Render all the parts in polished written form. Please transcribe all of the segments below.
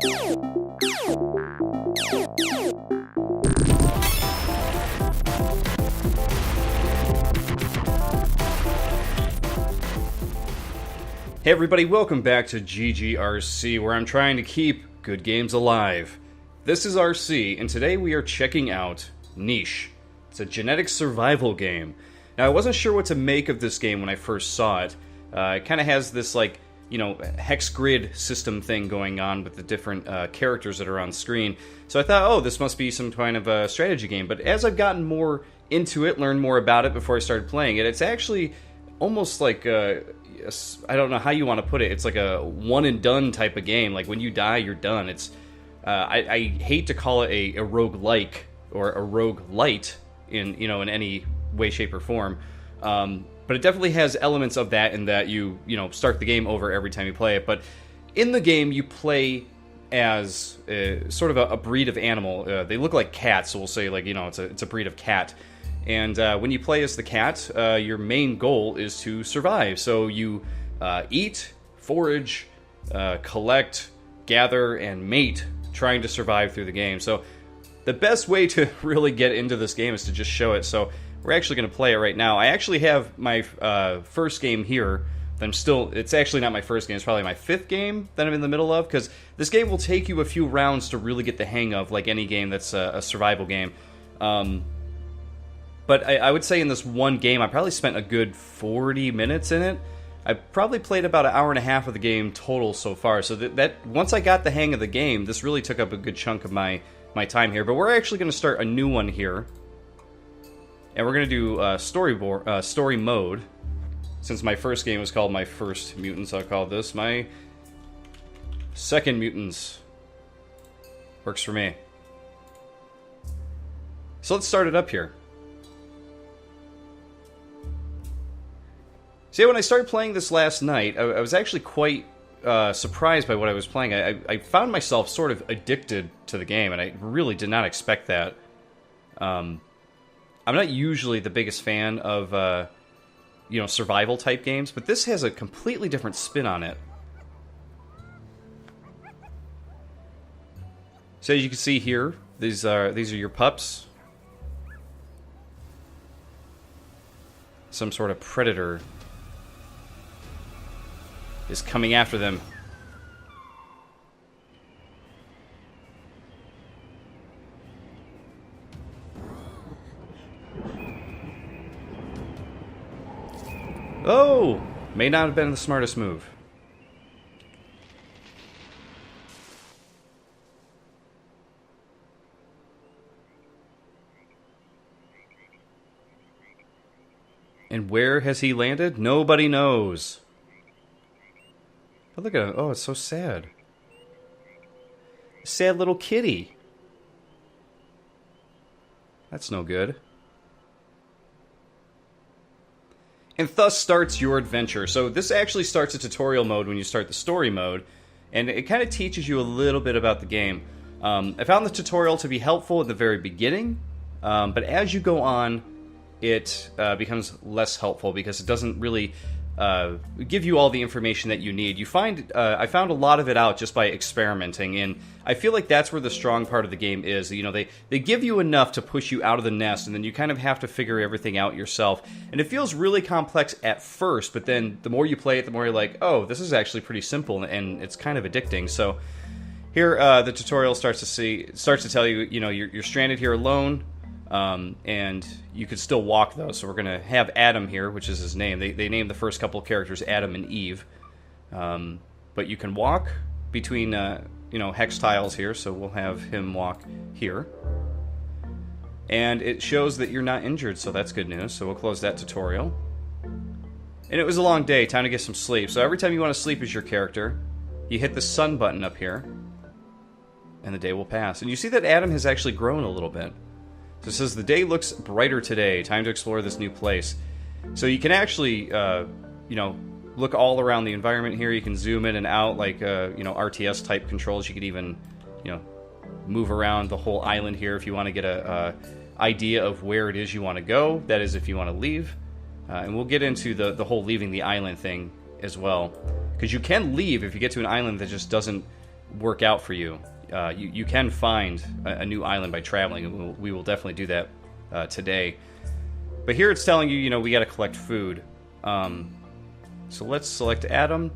Hey everybody, welcome back to GGRC, where I'm trying to keep good games alive. This is ArrrCee, and today we are checking out Niche. It's a genetic survival game. Now, I wasn't sure what to make of this game when I first saw it. It kind of has this, like, you know, hex grid system thing going on with the different characters that are on screen. So I thought, oh, this must be some kind of a strategy game. But as I've gotten more into it, learned more about it before I started playing it, it's actually almost like I don't know how you want to put it. It's like a one and done type of game. Like when you die, you're done. It's I hate to call it a roguelike or a roguelite in any way, shape, or form. But it definitely has elements of that in that you start the game over every time you play it. But in the game, you play as sort of a breed of animal. They look like cats, so we'll say it's a breed of cat. And when you play as the cat, your main goal is to survive. So you eat, forage, collect, gather, and mate, trying to survive through the game. So the best way to really get into this game is to just show it. So we're actually going to play it right now. I actually have my first game here. It's actually not my first game. It's probably my fifth game that I'm in the middle of, because this game will take you a few rounds to really get the hang of, like any game that's a survival game. But I would say in this one game, I probably spent a good 40 minutes in it. I probably played about an hour and a half of the game total so far. So that once I got the hang of the game, this really took up a good chunk of my time here. But we're actually going to start a new one here. And we're going to do story mode. Since my first game was called My First Mutants, I'll call this My Second Mutants. Works for me. So let's start it up here. See, when I started playing this last night, I was actually quite surprised by what I was playing. I found myself sort of addicted to the game, and I really did not expect that. I'm not usually the biggest fan of, survival-type games, but this has a completely different spin on it. So as you can see here, these are your pups. Some sort of predator is coming after them. Oh! May not have been the smartest move. And where has he landed? Nobody knows. But look at him. Oh, it's so sad. Sad little kitty. That's no good. And thus starts your adventure. So this actually starts a tutorial mode when you start the story mode. And it kind of teaches you a little bit about the game. I found the tutorial to be helpful at the very beginning. But as you go on, it becomes less helpful because it doesn't really give you all the information that you need. I found a lot of it out just by experimenting, and I feel like that's where the strong part of the game is. They give you enough to push you out of the nest, and then you kind of have to figure everything out yourself. And it feels really complex at first, but then the more you play it, the more you're like, oh, this is actually pretty simple, and it's kind of addicting. So here, the tutorial starts to tell you, you're stranded here alone. And you could still walk, though, so we're going to have Adam here, which is his name. They named the first couple of characters Adam and Eve. But you can walk between, hex tiles here, so we'll have him walk here. And it shows that you're not injured, so that's good news, so we'll close that tutorial. And it was a long day, time to get some sleep. So every time you want to sleep as your character, you hit the sun button up here, and the day will pass. And you see that Adam has actually grown a little bit. So it says, the day looks brighter today. Time to explore this new place. So you can actually, look all around the environment here. You can zoom in and out like, RTS type controls. You could even, move around the whole island here if you want to get a idea of where it is you want to go. That is if you want to leave. And we'll get into the whole leaving the island thing as well. Because you can leave if you get to an island that just doesn't work out for you. You can find a new island by traveling, and we will definitely do that today. But here it's telling you, you know, we got to collect food. So let's select Adam,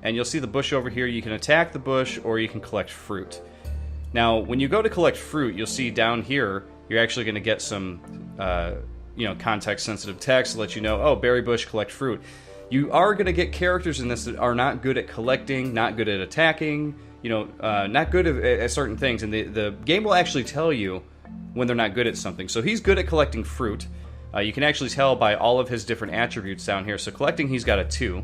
and you'll see the bush over here. You can attack the bush, or you can collect fruit. Now, when you go to collect fruit, you'll see down here, you're actually going to get some, you know, context-sensitive text to let you know, oh, berry bush, collect fruit. You are going to get characters in this that are not good at collecting, not good at attacking, you know, not good at certain things, and the game will actually tell you when they're not good at something. So he's good at collecting fruit. You can actually tell by all of his different attributes down here. So collecting, he's got a 2.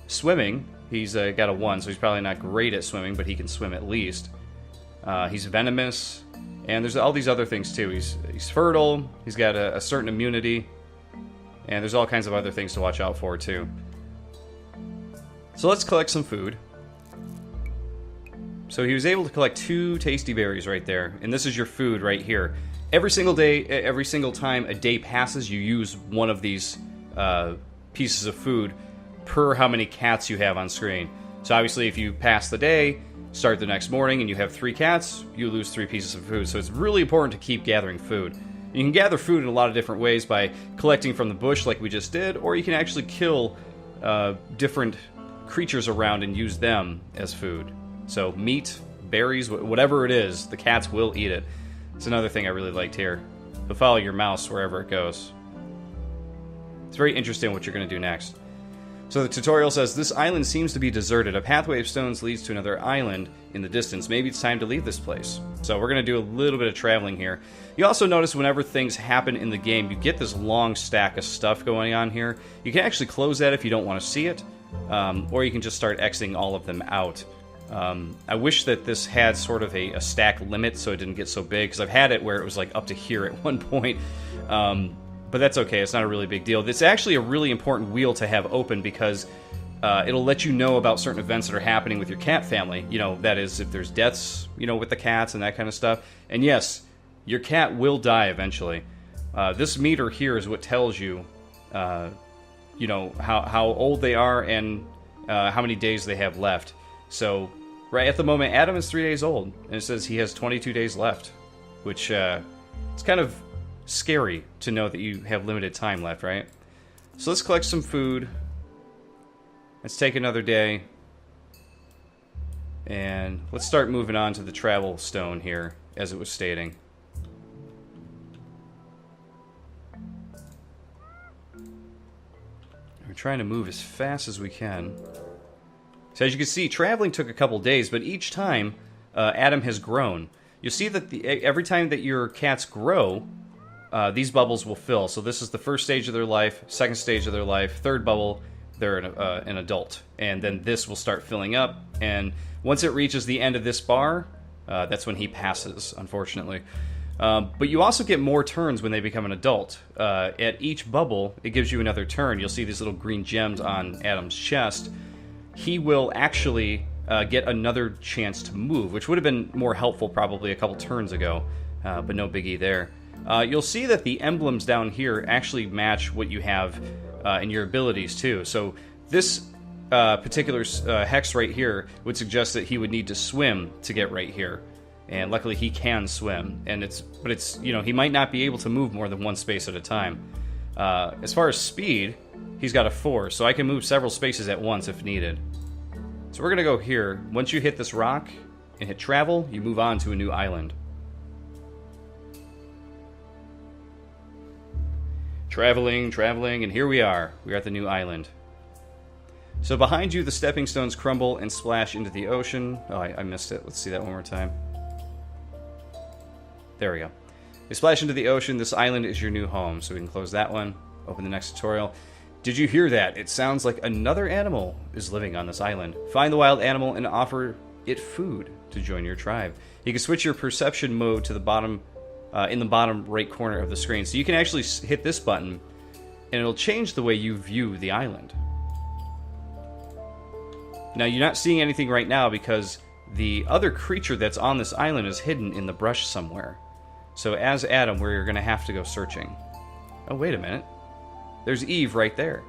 Swimming, he's got a 1, so he's probably not great at swimming, but he can swim at least. He's venomous, and there's all these other things too. He's fertile, he's got a certain immunity, and there's all kinds of other things to watch out for too. So let's collect some food. So he was able to collect 2 tasty berries right there, and this is your food right here. Every single day, every single time a day passes, you use one of these pieces of food per how many cats you have on screen. So obviously if you pass the day, start the next morning, and you have 3 cats, you lose 3 pieces of food. So it's really important to keep gathering food. You can gather food in a lot of different ways by collecting from the bush like we just did, or you can actually kill different creatures around and use them as food. So meat, berries, whatever it is, the cats will eat it. It's another thing I really liked here. You'll follow your mouse wherever it goes. It's very interesting what you're going to do next. So the tutorial says, this island seems to be deserted. A pathway of stones leads to another island in the distance. Maybe it's time to leave this place. So we're going to do a little bit of traveling here. You also notice whenever things happen in the game, you get this long stack of stuff going on here. You can actually close that if you don't want to see it, or you can just start exiting all of them out. I wish that this had sort of a stack limit so it didn't get so big, because I've had it where it was like up to here at one point. But that's okay, it's not a really big deal. It's actually a really important wheel to have open because it'll let you know about certain events that are happening with your cat family. You know, that is, if there's deaths, you know, with the cats and that kind of stuff. And yes, your cat will die eventually. This meter here is what tells you, you know, how old they are and how many days they have left. So, right at the moment, Adam is 3 days old, and it says he has 22 days left, which it's kind of scary to know that you have limited time left, right? So let's collect some food. Let's take another day. And let's start moving on to the travel stone here, as it was stating. We're trying to move as fast as we can. So as you can see, traveling took a couple days, but each time Adam has grown. You'll see that every time that your cats grow, these bubbles will fill. So this is the first stage of their life, second stage of their life, third bubble, they're an adult. And then this will start filling up, and once it reaches the end of this bar, that's when he passes, unfortunately. But you also get more turns when they become an adult. At each bubble, it gives you another turn. You'll see these little green gems on Adam's chest. He will actually get another chance to move, which would have been more helpful probably a couple turns ago, but no biggie there. You'll see that the emblems down here actually match what you have in your abilities too. So this particular hex right here would suggest that he would need to swim to get right here. And luckily he can swim, and it's you know, he might not be able to move more than one space at a time. As far as speed, he's got a 4, so I can move several spaces at once if needed. So we're gonna go here. Once you hit this rock and hit travel, you move on to a new island. Traveling, and here we are. We're at the new island. So behind you, the stepping stones crumble and splash into the ocean. Oh, I missed it. Let's see that one more time. There we go. They splash into the ocean. This island is your new home. So we can close that one. Open the next tutorial. Did you hear that? It sounds like another animal is living on this island. Find the wild animal and offer it food to join your tribe. You can switch your perception mode to the bottom, in the bottom right corner of the screen. So you can actually hit this button, and it'll change the way you view the island. Now, you're not seeing anything right now because the other creature that's on this island is hidden in the brush somewhere. So as Adam, we're going to have to go searching. Oh, wait a minute. There's Eve right there.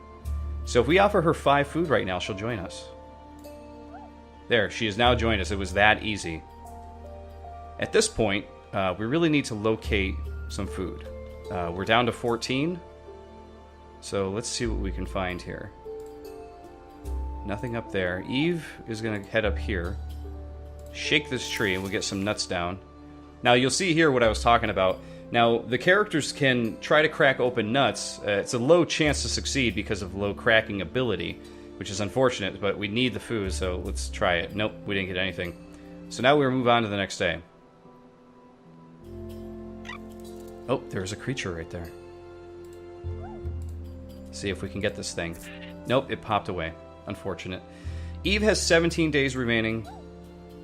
So if we offer her 5 food right now, she'll join us. There, she has now joined us. It was that easy. At this point, we really need to locate some food. We're down to 14. So let's see what we can find here. Nothing up there. Eve is going to head up here. Shake this tree and we'll get some nuts down. Now you'll see here what I was talking about. Now the characters can try to crack open nuts. It's a low chance to succeed because of low cracking ability, which is unfortunate, but we need the food, so let's try it. Nope, we didn't get anything. So now we'll move on to the next day. Oh, there's a creature right there. See if we can get this thing. Nope, it popped away. Unfortunate. Eve has 17 days remaining.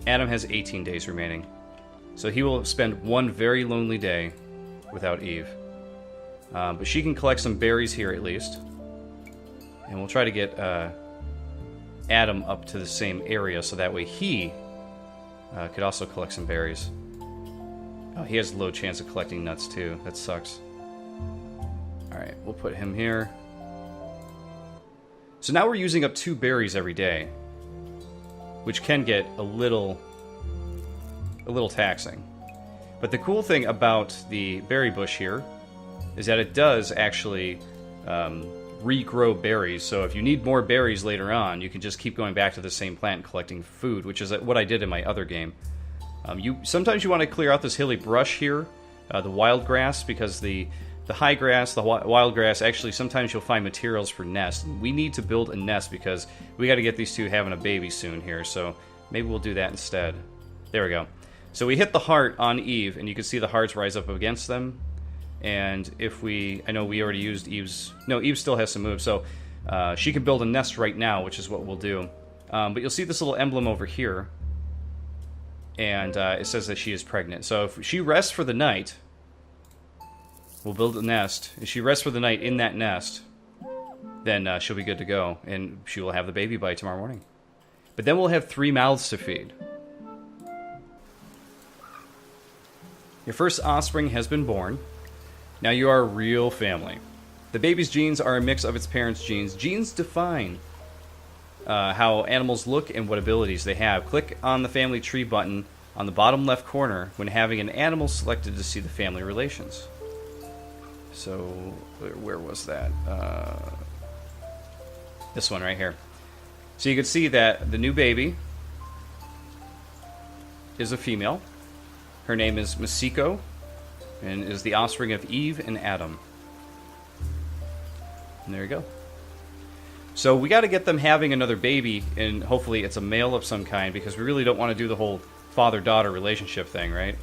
Adam has 18 days remaining. So he will spend one very lonely day without Eve. But she can collect some berries here at least. And we'll try to get Adam up to the same area so that way he could also collect some berries. Oh, he has a low chance of collecting nuts too. That sucks. Alright, we'll put him here. So now we're using up 2 berries every day, which can get a little taxing. But the cool thing about the berry bush here is that it does actually regrow berries. So if you need more berries later on, you can just keep going back to the same plant and collecting food, which is what I did in my other game. Sometimes you want to clear out this hilly brush here, the wild grass, because the high grass, the wild grass, actually sometimes you'll find materials for nests. We need to build a nest because we got to get these two having a baby soon here, so maybe we'll do that instead. There we go. So we hit the heart on Eve, and you can see the hearts rise up against them. And if I know we already used Eve's, no, Eve still has some moves, so she can build a nest right now, which is what we'll do. But you'll see this little emblem over here, and it says that she is pregnant. So if she rests for the night, we'll build a nest. If she rests for the night in that nest, then she'll be good to go, and she will have the baby by tomorrow morning. But then we'll have 3 mouths to feed. Your first offspring has been born. Now you are a real family. The baby's genes are a mix of its parents' genes. Genes define how animals look and what abilities they have. Click on the family tree button on the bottom left corner when having an animal selected to see the family relations. So, where was that? This one right here. So you can see that the new baby is a female. Her name is Masiko, and is the offspring of Eve and Adam. And there you go. So we got to get them having another baby, and hopefully it's a male of some kind, because we really don't want to do the whole father-daughter relationship thing, right?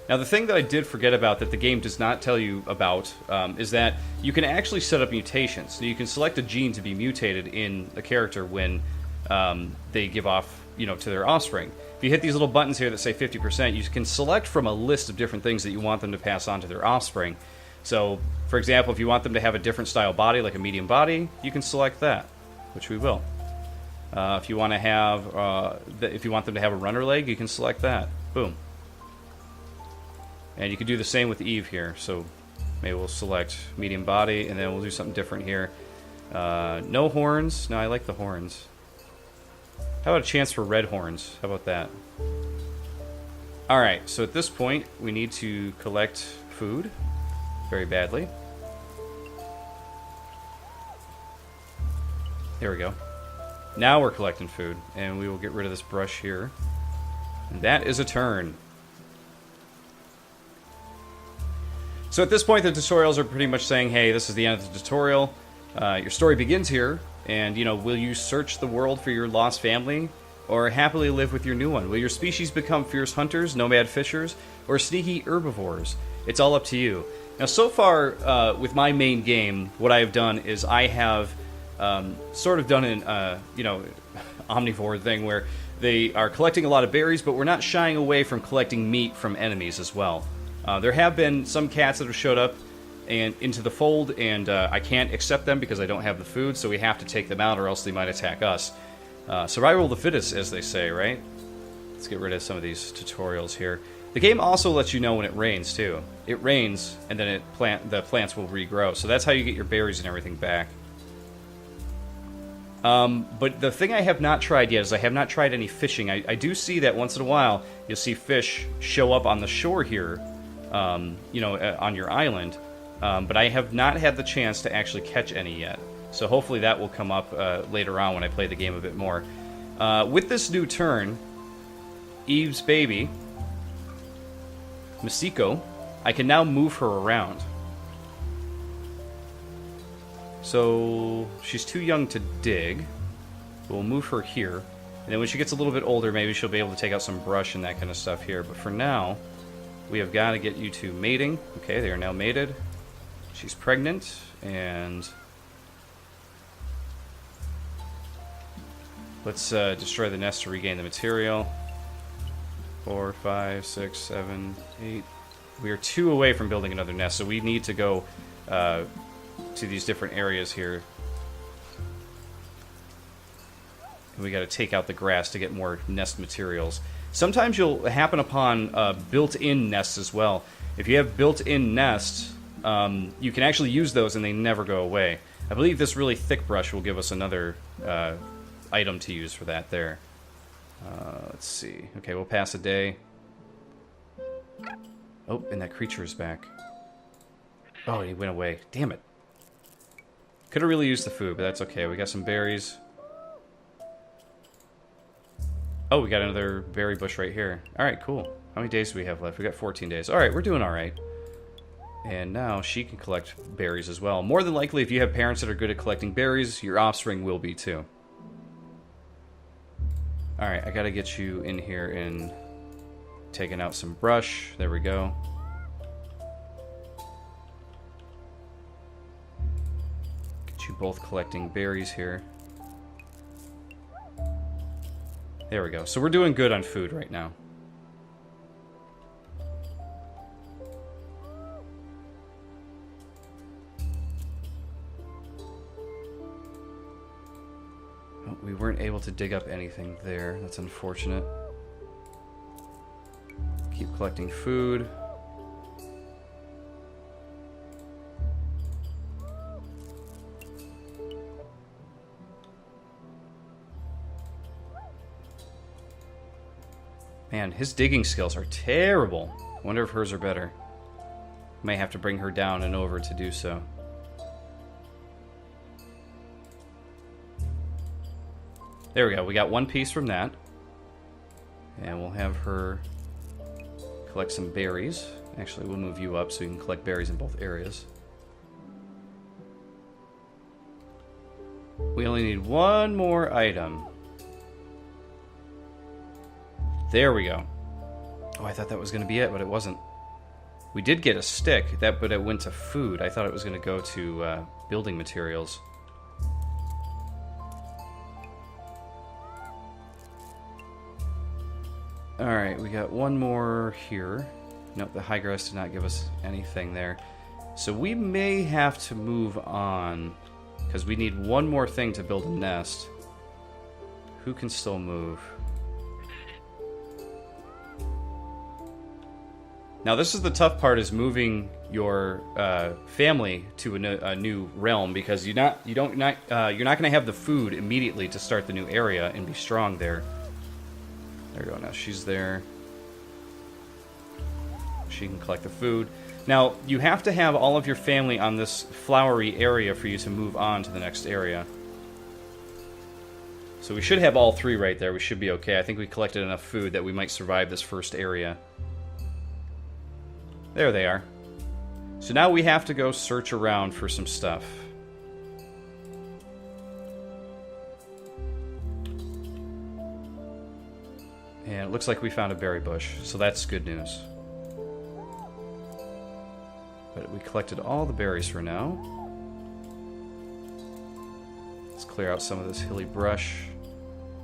Now, the thing that I did forget about that the game does not tell you about is that you can actually set up mutations. So you can select a gene to be mutated in a character when they give off, to their offspring. If you hit these little buttons here that say 50%, you can select from a list of different things that you want them to pass on to their offspring. So, for example, if you want them to have a different style body, like a medium body, you can select that, which we will. If you want to have, if you want them to have a runner leg, you can select that. Boom. And you can do the same with Eve here. So maybe we'll select medium body, and then we'll do something different here. No horns. No, I like the horns. How about a chance for red horns? How about that? Alright, so at this point, we need to collect food very badly. There we go. Now we're collecting food, and we will get rid of this brush here. And that is a turn. So at this point, the tutorials are pretty much saying, hey, this is the end of the tutorial. Your story begins here, and, will you search the world for your lost family, or happily live with your new one? Will your species become fierce hunters, nomad fishers, or sneaky herbivores? It's all up to you. Now, so far, with my main game, what I have done is I have sort of done an, omnivore thing where they are collecting a lot of berries, but we're not shying away from collecting meat from enemies as well. There have been some cats that have showed up and into the fold, and I can't accept them because I don't have the food, so we have to take them out or else they might attack us. Survival of the fittest, as they say, right? Let's get rid of some of these tutorials here. The game also lets you know when it rains, too. It rains, and then the plants will regrow, so that's how you get your berries and everything back. But the thing I have not tried yet is I have not tried any fishing. I do see that once in a while you'll see fish show up on the shore here, you know, on your island. But I have not had the chance to actually catch any yet. So hopefully that will come up later on when I play the game a bit more. With this new turn, Eve's baby, Masiko, I can now move her around. So she's too young to dig. We'll move her here. And then when she gets a little bit older, maybe she'll be able to take out some brush and that kind of stuff here. But for now, we have got to get you two mating. Okay, they are now mated. She's pregnant, and let's destroy the nest to regain the material. 4, 5, 6, 7, 8. We are 2 away from building another nest, so we need to go to these different areas here. And we got to take out the grass to get more nest materials. Sometimes you'll happen upon built-in nests as well. If you have built-in nests, you can actually use those and they never go away. I believe this really thick brush will give us another item to use for that there. Let's see. Okay, we'll pass a day. Oh, and that creature is back. Oh, he went away. Damn it. Could have really used the food, but that's okay. We got some berries. Oh, we got another berry bush right here. Alright, cool. How many days do we have left? We got 14 days. Alright, we're doing alright. And now she can collect berries as well. More than likely, if you have parents that are good at collecting berries, your offspring will be too. Alright, I gotta get you in here and taking out some brush. There we go. Get you both collecting berries here. There we go. So we're doing good on food right now. Oh, we weren't able to dig up anything there. That's unfortunate. Keep collecting food. Man, his digging skills are terrible. I wonder if hers are better. May have to bring her down and over to do so. There we go. We got one piece from that. And we'll have her collect some berries. Actually, we'll move you up so you can collect berries in both areas. We only need one more item. There we go. Oh, I thought that was going to be it, but it wasn't. We did get a stick, but it went to food. I thought it was going to go to building materials. Alright, we got one more here. Nope, the high grass did not give us anything there. So we may have to move on, because we need one more thing to build a nest. Who can still move? Now, this is the tough part: is moving your family to a new realm, because you're not going to have the food immediately to start the new area and be strong there. There we go. Now she's there. She can collect the food. Now, you have to have all of your family on this flowery area for you to move on to the next area. So we should have all 3 right there. We should be okay. I think we collected enough food that we might survive this first area. There they are. So now we have to go search around for some stuff. And it looks like we found a berry bush, so that's good news. But we collected all the berries for now. Let's clear out some of this hilly brush.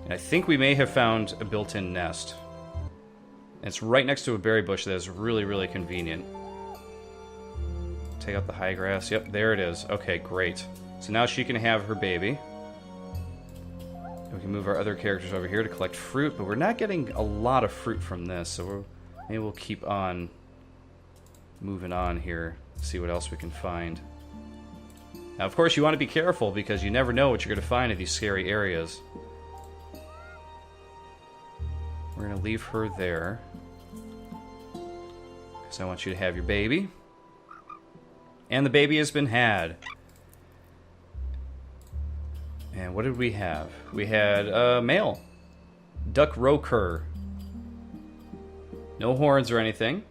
And I think we may have found a built-in nest. And it's right next to a berry bush that is really, really convenient. Take out the high grass. Yep, there it is. Okay, great. So now she can have her baby. We can move our other characters over here to collect fruit, but we're not getting a lot of fruit from this, so maybe we'll keep on moving on here, see what else we can find. Now, of course, you want to be careful because you never know what you're going to find in these scary areas. We're going to leave her there. Because I want you to have your baby. And the baby has been had. And what did we have? We had a male. Duck roker. No horns or anything.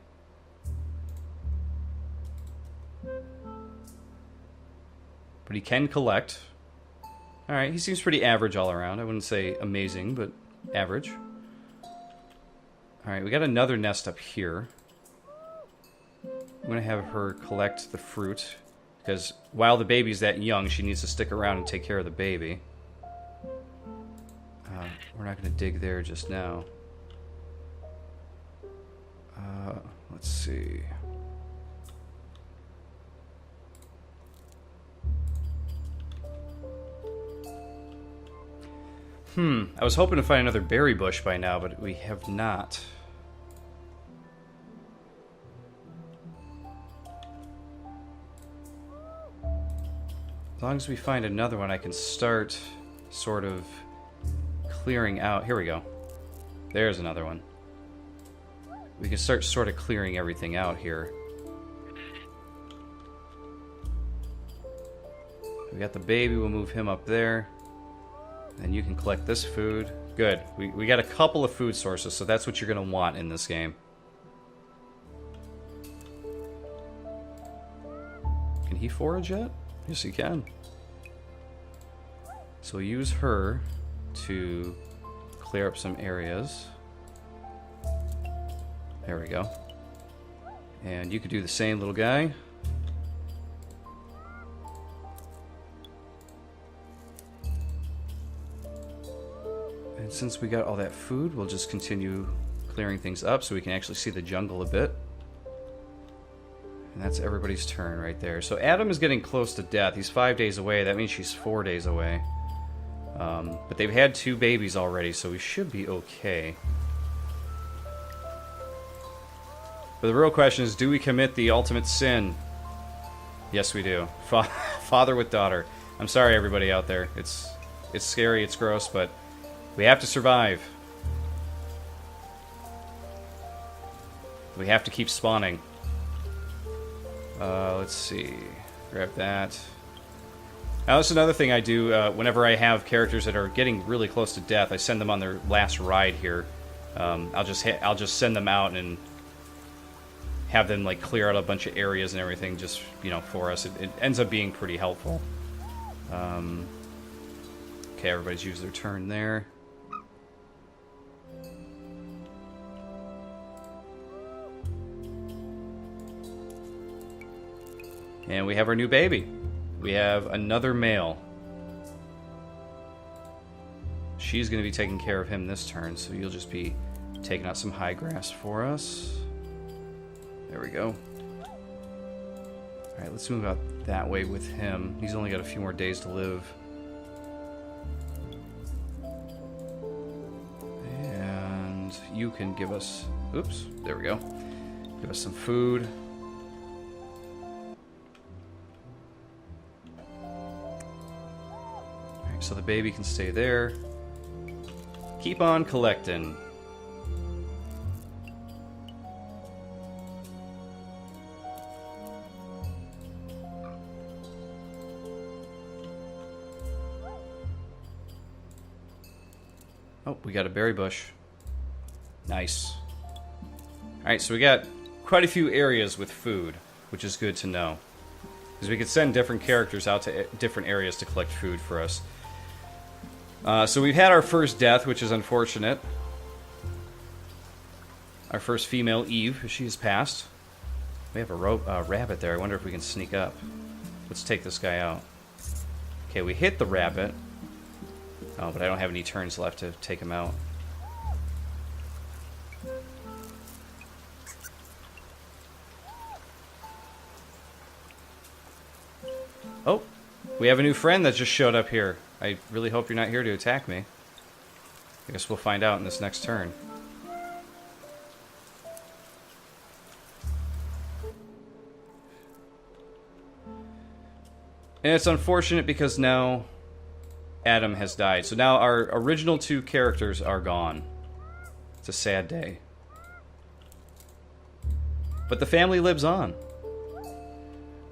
But he can collect. Alright, he seems pretty average all around. I wouldn't say amazing, but average. Alright, we got another nest up here. I'm going to have her collect the fruit. Because while the baby's that young, she needs to stick around and take care of the baby. We're not going to dig there just now. Let's see. I was hoping to find another berry bush by now, but we have not. As long as we find another one, I can start sort of clearing out. Here we go. There's another one. We can start sort of clearing everything out here. We got the baby, we'll move him up there. And you can collect this food. Good. We got a couple of food sources, so that's what you're going to want in this game. Can he forage yet? Yes, he can. So we'll use her to clear up some areas. There we go. And you could do the same, little guy. And since we got all that food, we'll just continue clearing things up so we can actually see the jungle a bit. And that's everybody's turn right there. So Adam is getting close to death. He's 5 days away. That means she's 4 days away. But they've had 2 babies already, so we should be okay. But the real question is, do we commit the ultimate sin? Yes, we do. Father with daughter. I'm sorry, everybody out there. It's scary, it's gross, but we have to survive. We have to keep spawning. Let's see. Grab that. Now, this is another thing I do whenever I have characters that are getting really close to death. I send them on their last ride here. I'll just send them out and have them like clear out a bunch of areas and everything, just for us. It ends up being pretty helpful. Okay, everybody's used their turn there. And we have our new baby. We have another male. She's going to be taking care of him this turn, so you'll just be taking out some high grass for us. There we go. Alright, let's move out that way with him. He's only got a few more days to live. And you can give us... Oops, there we go. Give us some food. So the baby can stay there. Keep on collecting. Oh, we got a berry bush. Nice. Alright, so we got quite a few areas with food, which is good to know. Because we could send different characters out to different areas to collect food for us. So we've had our first death, which is unfortunate. Our first female, Eve, she has passed. We have a rabbit there. I wonder if we can sneak up. Let's take this guy out. Okay, we hit the rabbit. Oh, but I don't have any turns left to take him out. Oh, we have a new friend that just showed up here. I really hope you're not here to attack me. I guess we'll find out in this next turn. And it's unfortunate because now Adam has died. So now our original 2 characters are gone. It's a sad day. But the family lives on.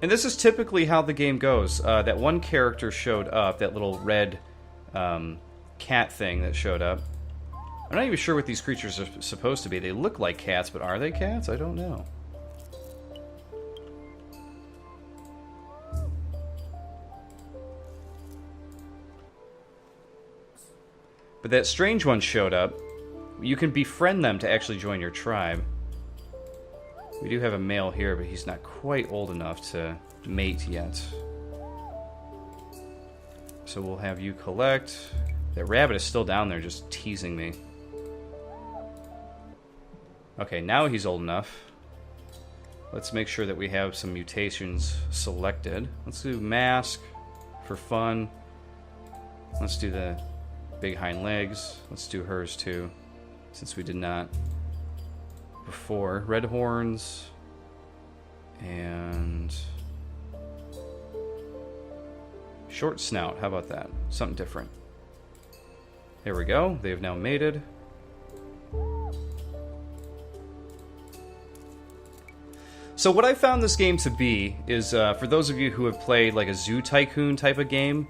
And this is typically how the game goes. That one character showed up, that little red cat thing that showed up. I'm not even sure what these creatures are supposed to be. They look like cats, but are they cats? I don't know. But that strange one showed up. You can befriend them to actually join your tribe. We do have a male here, but he's not quite old enough to mate yet. So we'll have you collect. That rabbit is still down there just teasing me. Okay, now he's old enough. Let's make sure that we have some mutations selected. Let's do mask for fun. Let's do the big hind legs. Let's do hers too, since we did not before. Red horns and short snout. How about that? Something different. There we go. They have now mated. So what I found this game to be is, for those of you who have played like a Zoo Tycoon type of game,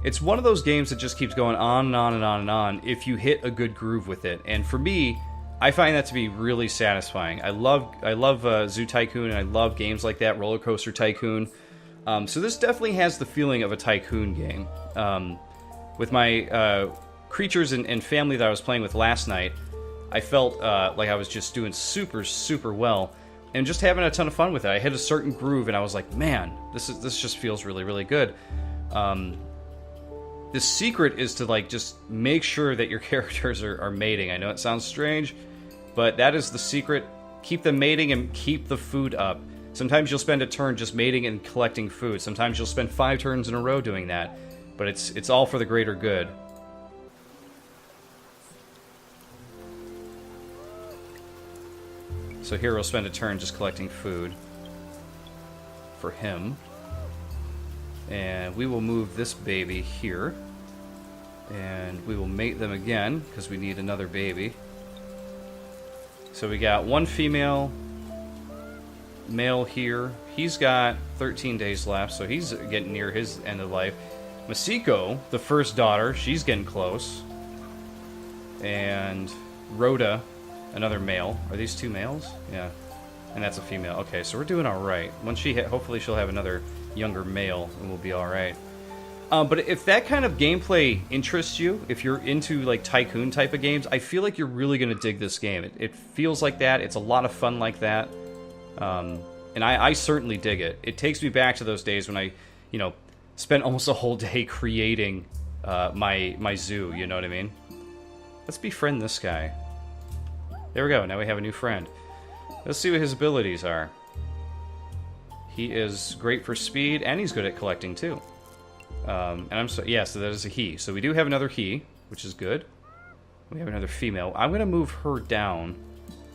it's one of those games that just keeps going on and on and on and on if you hit a good groove with it. And for me, I find that to be really satisfying. I love Zoo Tycoon, and I love games like that, Roller Coaster Tycoon. So this definitely has the feeling of a tycoon game. With my creatures and family that I was playing with last night, I felt like I was just doing super, super well. And just having a ton of fun with it. I hit a certain groove, and I was like, man, this just feels really, really good. The secret is to like just make sure that your characters are mating. I know it sounds strange, but that is the secret. Keep them mating and keep the food up. Sometimes you'll spend a turn just mating and collecting food. Sometimes you'll spend 5 turns in a row doing that. But it's all for the greater good. So here we'll spend a turn just collecting food for him. And we will move this baby here. And we will mate them again, because we need another baby. So we got one female, male here. He's got 13 days left, so he's getting near his end of life. Masiko, the first daughter, she's getting close. And Rhoda, another male. Are these 2 males? Yeah. And that's a female. Okay, so we're doing alright. Once she hopefully she'll have another younger male, and we'll be alright. But if that kind of gameplay interests you, if you're into like tycoon type of games, I feel like you're really going to dig this game. It feels like that. It's a lot of fun like that. And I certainly dig it. It takes me back to those days when I, spent almost a whole day creating my zoo, you know what I mean? Let's befriend this guy. There we go, now we have a new friend. Let's see what his abilities are. He is great for speed, and he's good at collecting too. So that is a he. So we do have another he, which is good. We have another female. I'm going to move her down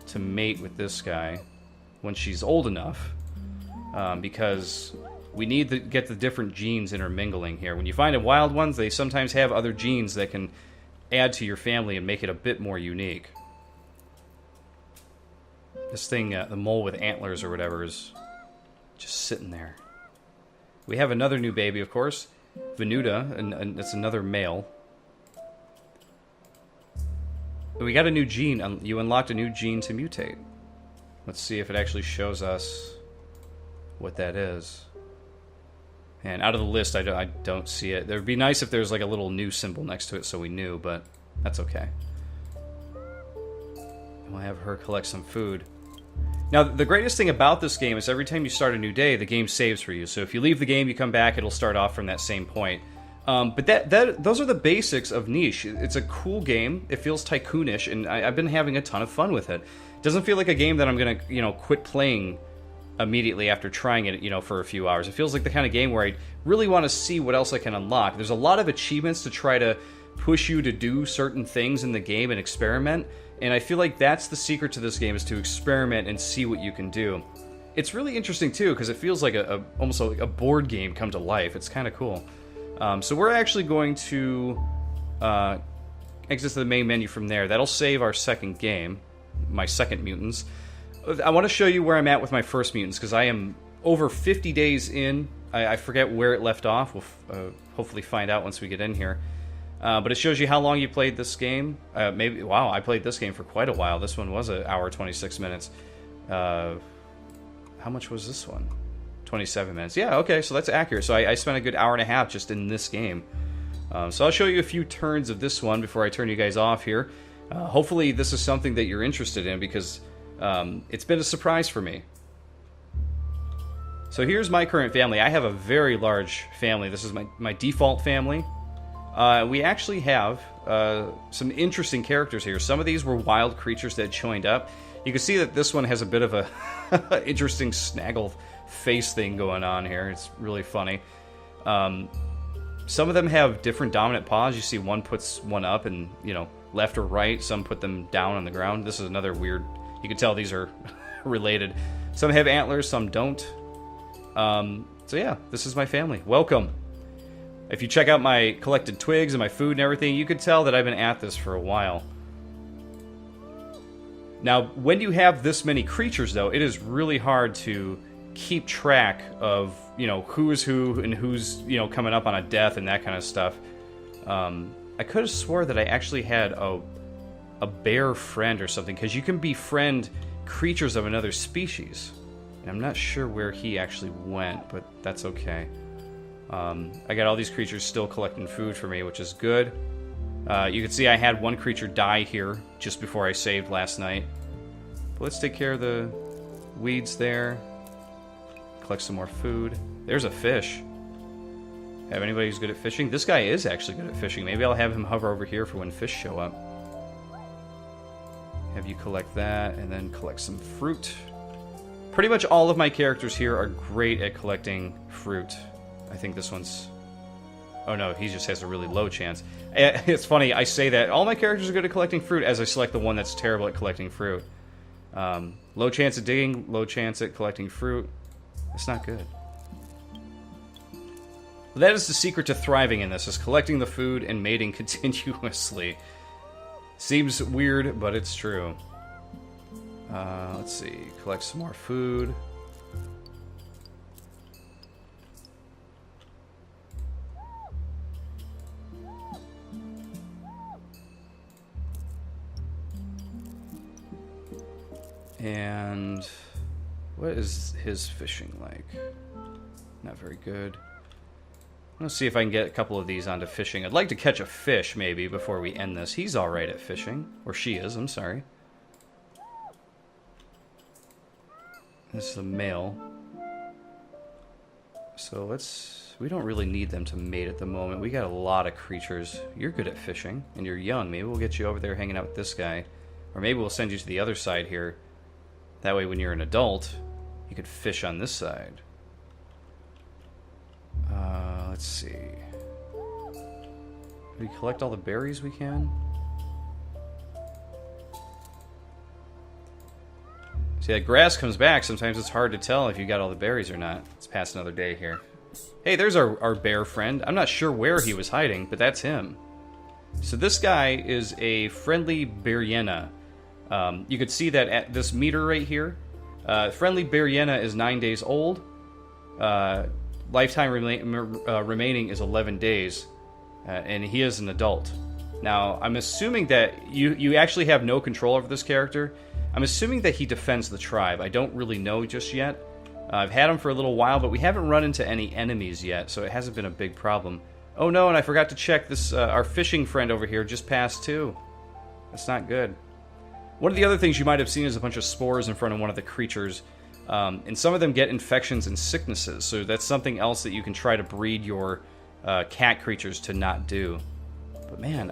to mate with this guy when she's old enough, because we need to get the different genes intermingling here. When you find wild ones, they sometimes have other genes that can add to your family and make it a bit more unique. This thing, the mole with antlers or whatever, is just sitting there. We have another new baby, of course. Venuta, and that's another male. We got a new gene. You unlocked a new gene to mutate. Let's see if it actually shows us what that is. And out of the list, I don't see it. It would be nice if there's like a little new symbol next to it so we knew, but that's okay. We'll have her collect some food. Now, the greatest thing about this game is every time you start a new day, the game saves for you. So if you leave the game, you come back, it'll start off from that same point. But those are the basics of Niche. It's a cool game. It feels tycoonish, and I've been having a ton of fun with it. It doesn't feel like a game that I'm going to, quit playing immediately after trying it, for a few hours. It feels like the kind of game where I really want to see what else I can unlock. There's a lot of achievements to try to push you to do certain things in the game and experiment. And I feel like that's the secret to this game, is to experiment and see what you can do. it's really interesting too because it feels like almost like a board game come to life. It's kind of cool. So we're actually going to exit to the main menu from there. That'll save our second game, my second mutants. I want to show you where I'm at with my first mutants because I am over 50 days in. I forget where it left off. We'll hopefully find out once we get in here. But it shows you how long you played this game. Wow, I played this game for quite a while. This one was an hour, 26 minutes. How much was this one? 27 minutes. Yeah, okay, so that's accurate. So I spent a good hour and a half just in this game. So I'll show you a few turns of this one before I turn you guys off here. Hopefully this is something that you're interested in because it's been a surprise for me. So here's my current family. I have a very large family. This is my default family. We actually have some interesting characters here. Some of these were wild creatures that joined up. You can see that this one has a bit of a interesting snaggle face thing going on here. It's really funny. Some of them have different dominant paws. You see one puts one up and, left or right. Some put them down on the ground. This is another weird... You can tell these are related. Some have antlers, some don't. So yeah, this is my family. Welcome. If you check out my collected twigs and my food and everything, you could tell that I've been at this for a while. Now, when you have this many creatures, though, it is really hard to keep track of, who is who and who's, coming up on a death and that kind of stuff. I could have swore that I actually had a bear friend or something, because you can befriend creatures of another species. And I'm not sure where he actually went, but that's okay. I got all these creatures still collecting food for me, which is good. You can see I had one creature die here just before I saved last night. But let's take care of the weeds there. Collect some more food. There's a fish. Have anybody who's good at fishing? This guy is actually good at fishing. Maybe I'll have him hover over here for when fish show up. Have you collect that, and then collect some fruit. Pretty much all of my characters here are great at collecting fruit. I think this one's... Oh no, he just has a really low chance. It's funny, I say that. All my characters are good at collecting fruit as I select the one that's terrible at collecting fruit. Low chance at digging, low chance at collecting fruit. It's not good. But that is the secret to thriving in this, is collecting the food and mating continuously. Seems weird, but it's true. Let's see, collect some more food. And what is his fishing like? Not very good. Let's see if I can get a couple of these onto fishing. I'd like to catch a fish, maybe, before we end this. He's alright at fishing. Or she is, I'm sorry. This is the male. So let's... We don't really need them to mate at the moment. We got a lot of creatures. You're good at fishing, and you're young. Maybe we'll get you over there hanging out with this guy. Or maybe we'll send you to the other side here. That way when you're an adult, you could fish on this side. Let's see. Did we collect all the berries we can? See, that grass comes back. Sometimes it's hard to tell if you got all the berries or not. Let's pass another day here. Hey, there's our bear friend. I'm not sure where he was hiding, but that's him. So this guy is a friendly Beariena. You could see that at this meter right here. Friendly Beariena is 9 days old. Lifetime remaining is 11 days. And he is an adult. Now, I'm assuming that you actually have no control over this character. I'm assuming that he defends the tribe. I don't really know just yet. I've had him for a little while, but we haven't run into any enemies yet, so it hasn't been a big problem. Oh no, and I forgot to check this. Our fishing friend over here just passed too. That's not good. One of the other things you might have seen is a bunch of spores in front of one of the creatures. And some of them get infections and sicknesses, so that's something else that you can try to breed your cat creatures to not do. But man,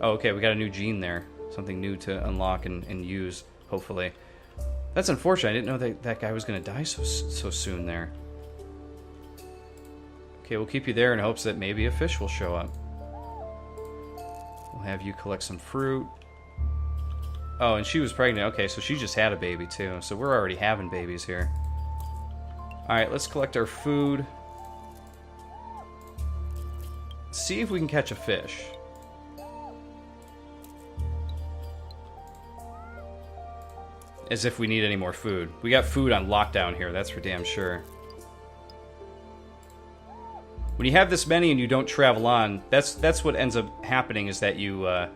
oh, okay, we got a new gene there. Something new to unlock and use, hopefully. That's unfortunate. I didn't know that guy was going to die so soon there. Okay, we'll keep you there in hopes that maybe a fish will show up. We'll have you collect some fruit. Oh, and she was pregnant. Okay, so she just had a baby, too. So we're already having babies here. Alright, let's collect our food. See if we can catch a fish. As if we need any more food. We got food on lockdown here, that's for damn sure. When you have this many and you don't travel on, that's what ends up happening, is that you end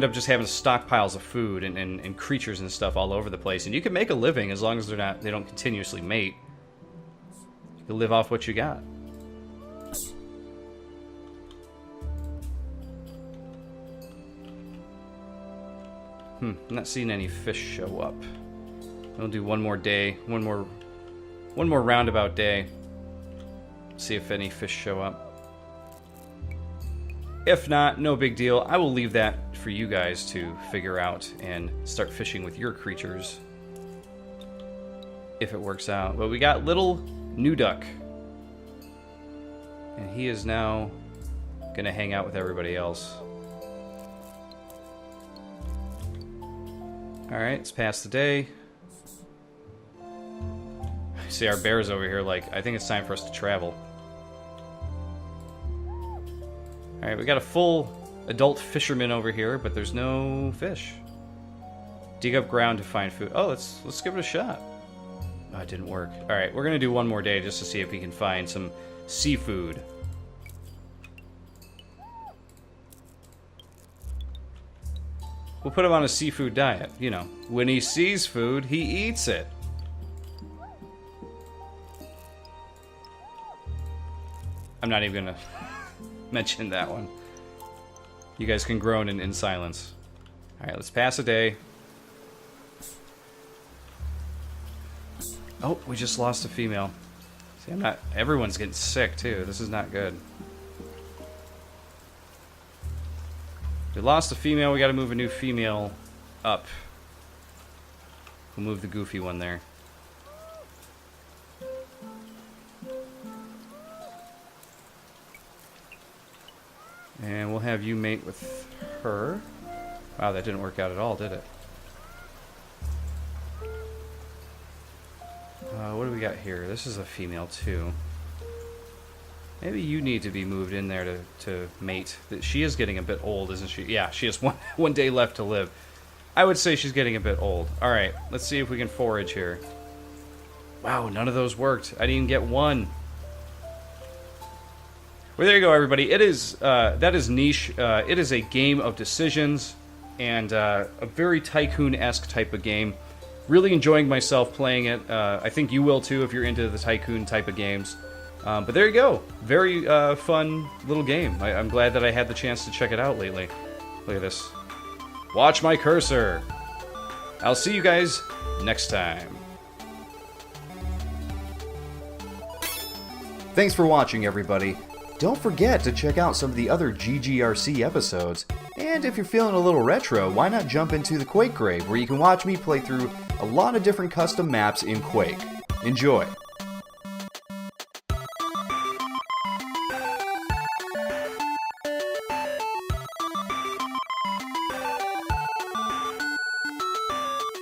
up just having stockpiles of food and creatures and stuff all over the place. And you can make a living as long as they don't continuously mate. You can live off what you got. I'm not seeing any fish show up. We'll do one more day, one more roundabout day. See if any fish show up. If not, no big deal. I will leave that for you guys to figure out and start fishing with your creatures. If it works out. But we got little new duck. And he is now gonna hang out with everybody else. Alright, it's past the day. See our bears over here, like, I think it's time for us to travel. Alright, we got a full adult fisherman over here, but there's no fish. Dig up ground to find food. Oh, let's give it a shot. Oh, it didn't work. Alright, we're gonna do one more day just to see if we can find some seafood. We'll put him on a seafood diet. You know, when he sees food, he eats it. I'm not even gonna mention that one. You guys can groan in silence. Alright, let's pass a day. Oh, we just lost a female. See, everyone's getting sick, too. This is not good. We lost a female, we gotta move a new female up. We'll move the goofy one there. And we'll have you mate with her. Wow, that didn't work out at all, did it? What do we got here? This is a female, too. Maybe you need to be moved in there to mate. She is getting a bit old, isn't she? Yeah, she has one day left to live. I would say she's getting a bit old. Alright, let's see if we can forage here. Wow, none of those worked. I didn't even get one. Well, there you go, everybody. It is, that is niche. It is a game of decisions and a very Tycoon-esque type of game. Really enjoying myself playing it. I think you will, too, if you're into the Tycoon type of games. But there you go. Very fun little game. I'm glad that I had the chance to check it out lately. Look at this. Watch my cursor. I'll see you guys next time. Thanks for watching, everybody. Don't forget to check out some of the other GGRC episodes. And if you're feeling a little retro, why not jump into the Quake Grave, where you can watch me play through a lot of different custom maps in Quake. Enjoy!